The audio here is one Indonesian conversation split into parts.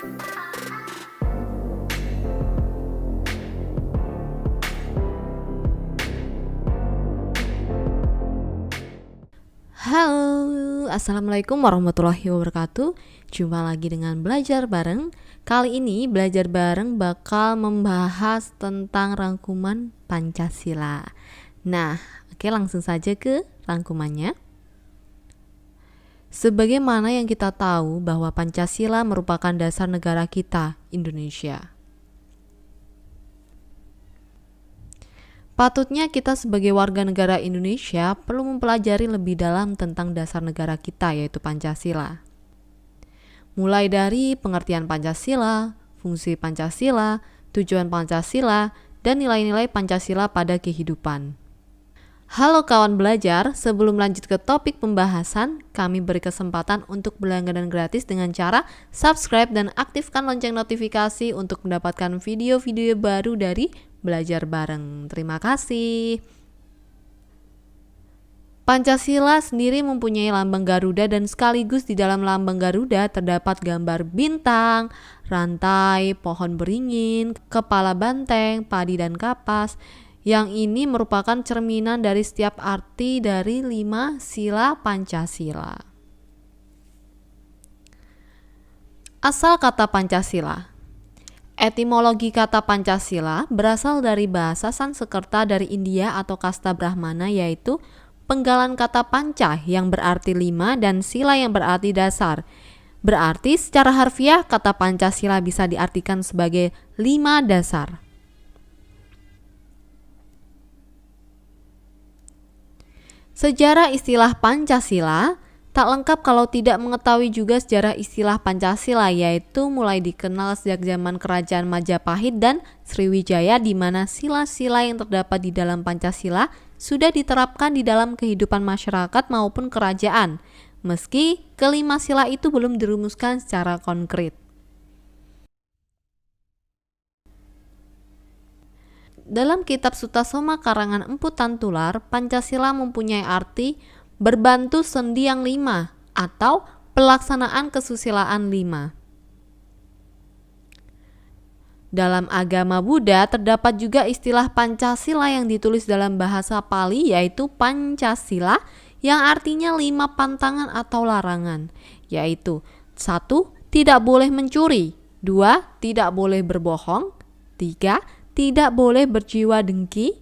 Halo, Assalamualaikum warahmatullahi wabarakatuh. Jumpa lagi dengan Belajar Bareng. Kali ini Belajar Bareng bakal membahas tentang rangkuman Pancasila. Nah, oke, langsung saja ke rangkumannya. Sebagaimana yang kita tahu bahwa Pancasila merupakan dasar negara kita, Indonesia. Patutnya kita sebagai warga negara Indonesia perlu mempelajari lebih dalam tentang dasar negara kita, yaitu Pancasila. Mulai dari pengertian Pancasila, fungsi Pancasila, tujuan Pancasila, dan nilai-nilai Pancasila pada kehidupan. Halo kawan belajar, sebelum lanjut ke topik pembahasan, kami beri kesempatan untuk berlangganan gratis dengan cara subscribe dan aktifkan lonceng notifikasi untuk mendapatkan video-video baru dari Belajar Bareng. Terima kasih. Pancasila sendiri mempunyai lambang Garuda dan sekaligus di dalam lambang Garuda terdapat gambar bintang, rantai, pohon beringin, kepala banteng, padi dan kapas. Yang ini merupakan cerminan dari setiap arti dari 5 sila Pancasila. Asal kata Pancasila. Etimologi kata Pancasila berasal dari bahasa Sanskerta dari India atau kasta Brahmana, yaitu penggalan kata panca yang berarti 5 dan sila yang berarti dasar. Berarti secara harfiah kata Pancasila bisa diartikan sebagai 5 dasar. Sejarah istilah Pancasila tak lengkap kalau tidak mengetahui juga sejarah istilah Pancasila, yaitu mulai dikenal sejak zaman Kerajaan Majapahit dan Sriwijaya, di mana sila-sila yang terdapat di dalam Pancasila sudah diterapkan di dalam kehidupan masyarakat maupun kerajaan, meski kelima sila itu belum dirumuskan secara konkret. Dalam kitab Sutasoma karangan Empu Tantular, Pancasila mempunyai arti berbantu sendi yang 5 atau pelaksanaan kesusilaan 5. Dalam agama Buddha terdapat juga istilah Pancasila yang ditulis dalam bahasa Pali, yaitu Pancasila, yang artinya 5 pantangan atau larangan, yaitu 1. Tidak boleh mencuri, 2. Tidak boleh berbohong, 3. Tidak boleh berjiwa dengki,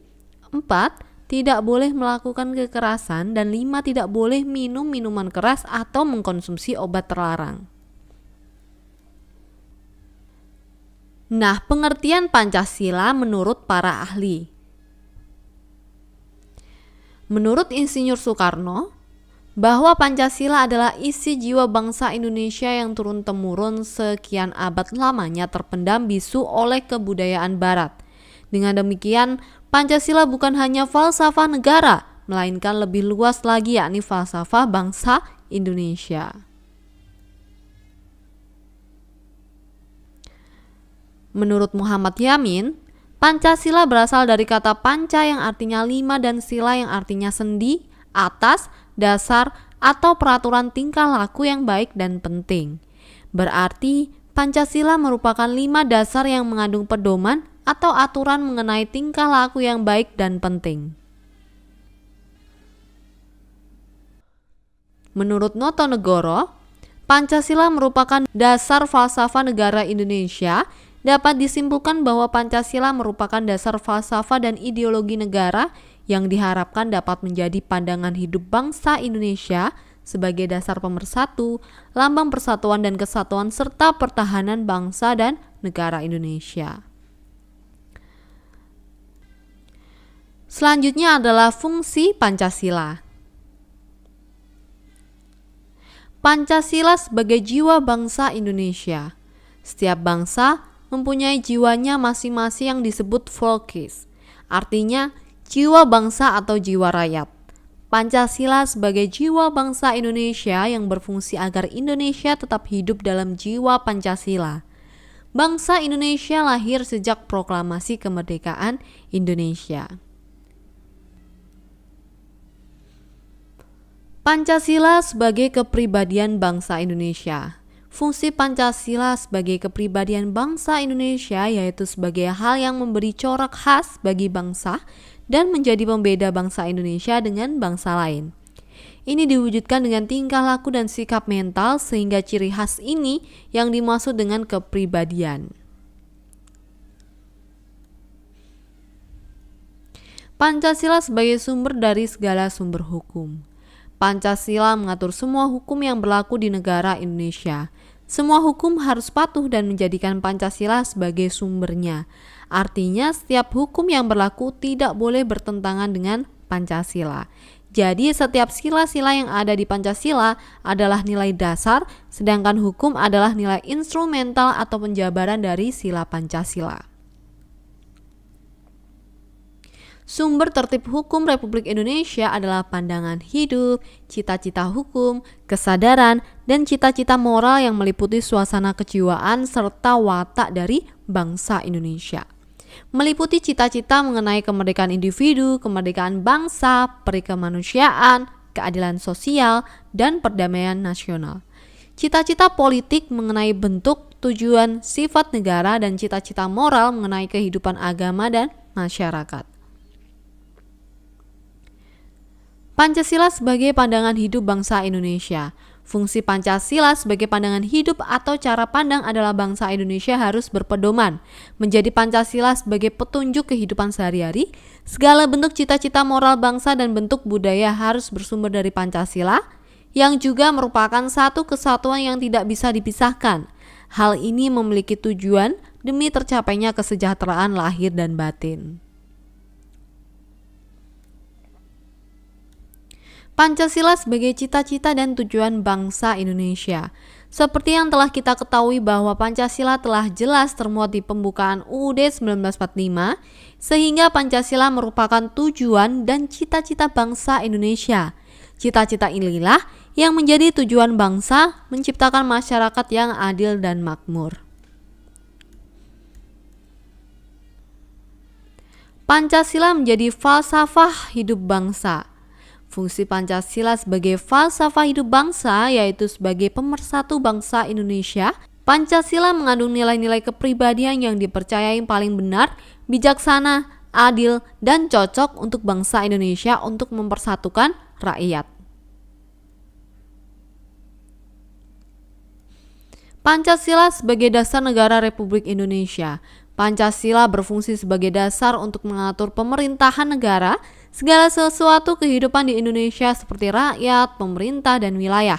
4. Tidak boleh melakukan kekerasan, dan 5. Tidak boleh minum minuman keras atau mengkonsumsi obat terlarang. Nah, pengertian Pancasila menurut para ahli. Menurut Insinyur Soekarno, bahwa Pancasila adalah isi jiwa bangsa Indonesia yang turun-temurun sekian abad lamanya terpendam bisu oleh kebudayaan Barat. Dengan demikian, Pancasila bukan hanya falsafah negara, melainkan lebih luas lagi, yakni falsafah bangsa Indonesia. Menurut Muhammad Yamin, Pancasila berasal dari kata panca yang artinya 5 dan sila yang artinya sendi, atas, dasar, atau peraturan tingkah laku yang baik dan penting. Berarti Pancasila merupakan 5 dasar yang mengandung pedoman atau aturan mengenai tingkah laku yang baik dan penting. Menurut Noto Negoro, Pancasila merupakan dasar falsafah negara Indonesia. Dapat disimpulkan bahwa Pancasila merupakan dasar falsafah dan ideologi negara yang diharapkan dapat menjadi pandangan hidup bangsa Indonesia sebagai dasar pemersatu, lambang persatuan dan kesatuan serta pertahanan bangsa dan negara Indonesia. Selanjutnya adalah fungsi Pancasila. Pancasila sebagai jiwa bangsa Indonesia. Setiap bangsa mempunyai jiwanya masing-masing yang disebut Volkes, artinya jiwa bangsa atau jiwa rakyat. Pancasila sebagai jiwa bangsa Indonesia yang berfungsi agar Indonesia tetap hidup dalam jiwa Pancasila. Bangsa Indonesia lahir sejak proklamasi kemerdekaan Indonesia. Pancasila sebagai kepribadian bangsa Indonesia. Fungsi Pancasila sebagai kepribadian bangsa Indonesia yaitu sebagai hal yang memberi corak khas bagi bangsa dan menjadi pembeda bangsa Indonesia dengan bangsa lain. Ini diwujudkan dengan tingkah laku dan sikap mental sehingga ciri khas ini yang dimaksud dengan kepribadian. Pancasila sebagai sumber dari segala sumber hukum. Pancasila mengatur semua hukum yang berlaku di negara Indonesia. Semua hukum harus patuh dan menjadikan Pancasila sebagai sumbernya. Artinya setiap hukum yang berlaku tidak boleh bertentangan dengan Pancasila. Jadi setiap sila-sila yang ada di Pancasila adalah nilai dasar, sedangkan hukum adalah nilai instrumental atau penjabaran dari sila Pancasila. Sumber tertib hukum Republik Indonesia adalah pandangan hidup, cita-cita hukum, kesadaran, dan cita-cita moral yang meliputi suasana kejiwaan serta watak dari bangsa Indonesia. Meliputi cita-cita mengenai kemerdekaan individu, kemerdekaan bangsa, peri kemanusiaan, keadilan sosial, dan perdamaian nasional. Cita-cita politik mengenai bentuk, tujuan, sifat negara, dan cita-cita moral mengenai kehidupan agama dan masyarakat. Pancasila sebagai pandangan hidup bangsa Indonesia. Fungsi Pancasila sebagai pandangan hidup atau cara pandang adalah bangsa Indonesia harus berpedoman menjadi Pancasila sebagai petunjuk kehidupan sehari-hari. Segala bentuk cita-cita moral bangsa dan bentuk budaya harus bersumber dari Pancasila, yang juga merupakan satu kesatuan yang tidak bisa dipisahkan. Hal ini memiliki tujuan demi tercapainya kesejahteraan lahir dan batin. Pancasila sebagai cita-cita dan tujuan bangsa Indonesia. Seperti yang telah kita ketahui bahwa Pancasila telah jelas termuat di pembukaan UUD 1945, sehingga Pancasila merupakan tujuan dan cita-cita bangsa Indonesia. Cita-cita inilah yang menjadi tujuan bangsa menciptakan masyarakat yang adil dan makmur. Pancasila menjadi falsafah hidup bangsa. Fungsi Pancasila sebagai falsafah hidup bangsa yaitu sebagai pemersatu bangsa Indonesia. Pancasila mengandung nilai-nilai kepribadian yang dipercayai paling benar, bijaksana, adil, dan cocok untuk bangsa Indonesia untuk mempersatukan rakyat. Pancasila sebagai dasar negara Republik Indonesia. Pancasila berfungsi sebagai dasar untuk mengatur pemerintahan negara, segala sesuatu kehidupan di Indonesia seperti rakyat, pemerintah, dan wilayah.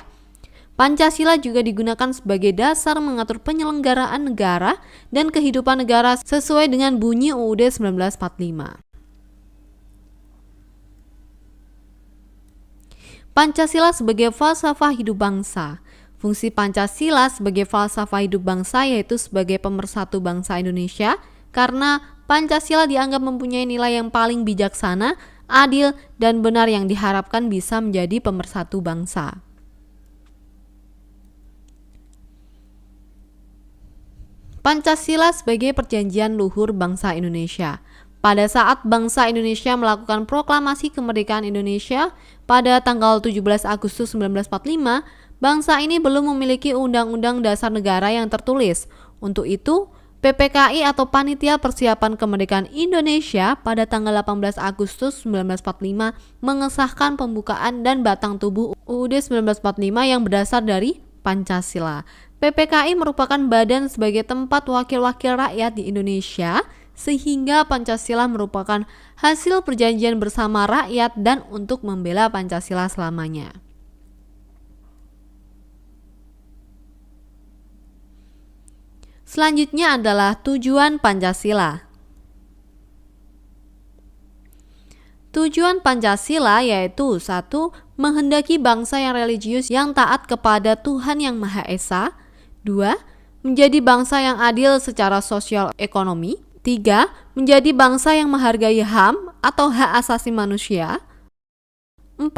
Pancasila juga digunakan sebagai dasar mengatur penyelenggaraan negara dan kehidupan negara sesuai dengan bunyi UUD 1945. Pancasila sebagai falsafah hidup bangsa. Fungsi Pancasila sebagai falsafah hidup bangsa yaitu sebagai pemersatu bangsa Indonesia karena Pancasila dianggap mempunyai nilai yang paling bijaksana, adil, dan benar yang diharapkan bisa menjadi pemersatu bangsa. Pancasila sebagai perjanjian luhur bangsa Indonesia. Pada saat bangsa Indonesia melakukan proklamasi kemerdekaan Indonesia pada tanggal 17 Agustus 1945, bangsa ini belum memiliki Undang-Undang Dasar Negara yang tertulis. Untuk itu, PPKI atau Panitia Persiapan Kemerdekaan Indonesia pada tanggal 18 Agustus 1945 mengesahkan pembukaan dan batang tubuh UUD 1945 yang berdasar dari Pancasila. PPKI merupakan badan sebagai tempat wakil-wakil rakyat di Indonesia, sehingga Pancasila merupakan hasil perjanjian bersama rakyat dan untuk membela Pancasila selamanya. Selanjutnya adalah tujuan Pancasila. Tujuan Pancasila yaitu 1. Menghendaki bangsa yang religius yang taat kepada Tuhan Yang Maha Esa. 2. Menjadi bangsa yang adil secara sosial ekonomi. 3. Menjadi bangsa yang menghargai HAM atau hak asasi manusia. 4.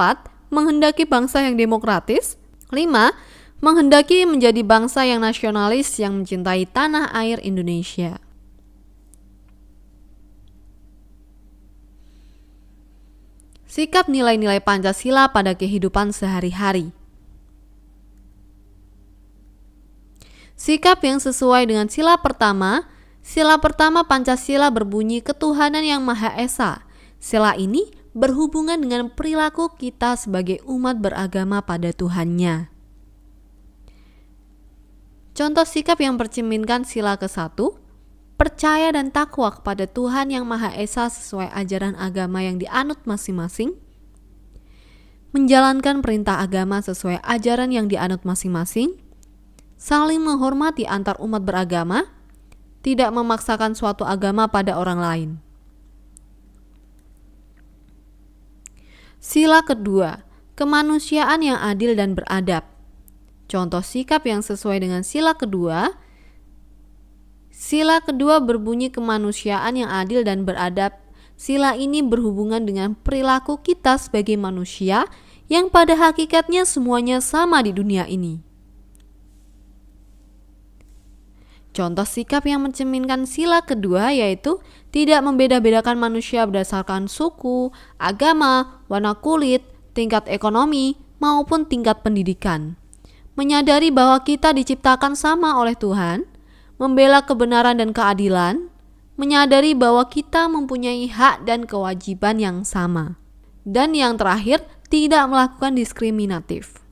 Menghendaki bangsa yang demokratis. 5. Menghendaki menjadi bangsa yang nasionalis yang mencintai tanah air Indonesia. Sikap nilai-nilai Pancasila pada kehidupan sehari-hari. Sikap yang sesuai dengan sila pertama Pancasila berbunyi ketuhanan yang Maha Esa. Sila ini berhubungan dengan perilaku kita sebagai umat beragama pada Tuhannya. Contoh sikap yang mencerminkan sila ke-1, percaya dan takwa kepada Tuhan yang Maha Esa sesuai ajaran agama yang dianut masing-masing, menjalankan perintah agama sesuai ajaran yang dianut masing-masing, saling menghormati antar umat beragama, tidak memaksakan suatu agama pada orang lain. Sila kedua, kemanusiaan yang adil dan beradab. Contoh sikap yang sesuai dengan sila kedua berbunyi kemanusiaan yang adil dan beradab. Sila ini berhubungan dengan perilaku kita sebagai manusia yang pada hakikatnya semuanya sama di dunia ini. Contoh sikap yang mencerminkan sila kedua yaitu tidak membeda-bedakan manusia berdasarkan suku, agama, warna kulit, tingkat ekonomi, maupun tingkat pendidikan. Menyadari bahwa kita diciptakan sama oleh Tuhan, membela kebenaran dan keadilan, menyadari bahwa kita mempunyai hak dan kewajiban yang sama. Dan yang terakhir, tidak melakukan diskriminatif.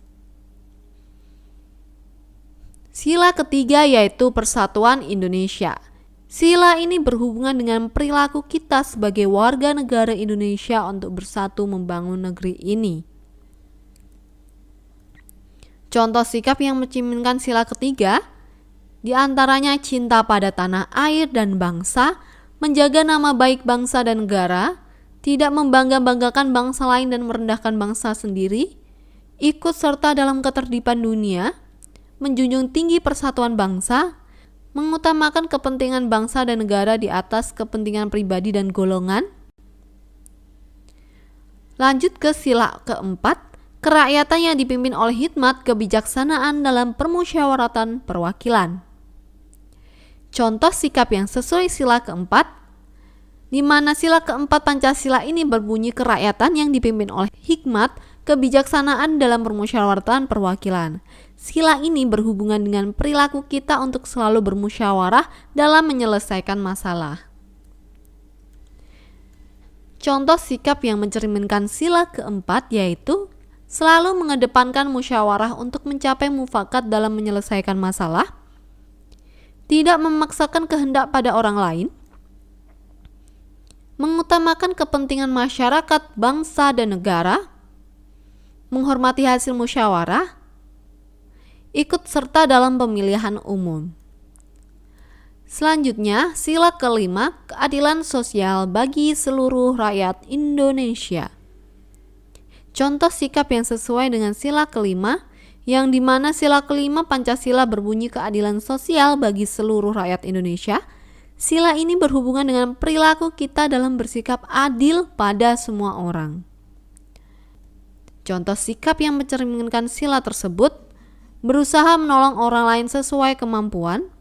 Sila ketiga yaitu Persatuan Indonesia. Sila ini berhubungan dengan perilaku kita sebagai warga negara Indonesia untuk bersatu membangun negeri ini. Contoh sikap yang mencerminkan sila ketiga, di antaranya cinta pada tanah air dan bangsa, menjaga nama baik bangsa dan negara, tidak membangga-banggakan bangsa lain dan merendahkan bangsa sendiri, ikut serta dalam ketertiban dunia, menjunjung tinggi persatuan bangsa, mengutamakan kepentingan bangsa dan negara di atas kepentingan pribadi dan golongan. Lanjut ke sila keempat, kerakyatan yang dipimpin oleh hikmat kebijaksanaan dalam permusyawaratan perwakilan. Contoh sikap yang sesuai sila keempat, di mana sila keempat Pancasila ini berbunyi kerakyatan yang dipimpin oleh hikmat kebijaksanaan dalam permusyawaratan perwakilan. Sila ini berhubungan dengan perilaku kita untuk selalu bermusyawarah dalam menyelesaikan masalah. Contoh sikap yang mencerminkan sila keempat yaitu selalu mengedepankan musyawarah untuk mencapai mufakat dalam menyelesaikan masalah, tidak memaksakan kehendak pada orang lain, mengutamakan kepentingan masyarakat, bangsa, dan negara, menghormati hasil musyawarah, ikut serta dalam pemilihan umum. Selanjutnya, sila kelima, keadilan sosial bagi seluruh rakyat Indonesia. Contoh sikap yang sesuai dengan sila kelima, yang dimana sila kelima Pancasila berbunyi keadilan sosial bagi seluruh rakyat Indonesia. Sila ini berhubungan dengan perilaku kita dalam bersikap adil pada semua orang. Contoh sikap yang mencerminkan sila tersebut, berusaha menolong orang lain sesuai kemampuan,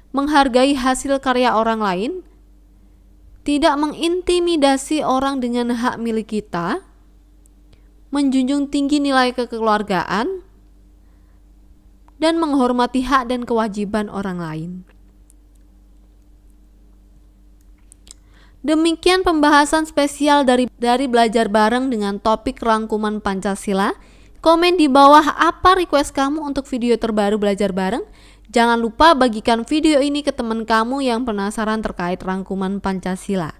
menghargai hasil karya orang lain, tidak mengintimidasi orang dengan hak milik kita, menjunjung tinggi nilai kekeluargaan, dan menghormati hak dan kewajiban orang lain. Demikian pembahasan spesial dari belajar bareng dengan topik rangkuman Pancasila. Komen di bawah apa request kamu untuk video terbaru belajar bareng. Jangan lupa bagikan video ini ke teman kamu yang penasaran terkait rangkuman Pancasila.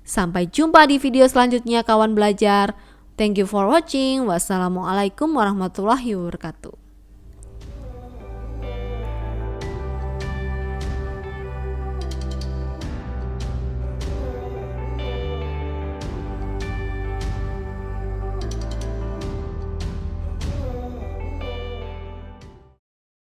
Sampai jumpa di video selanjutnya kawan belajar. Thank you for watching. Wassalamualaikum warahmatullahi wabarakatuh.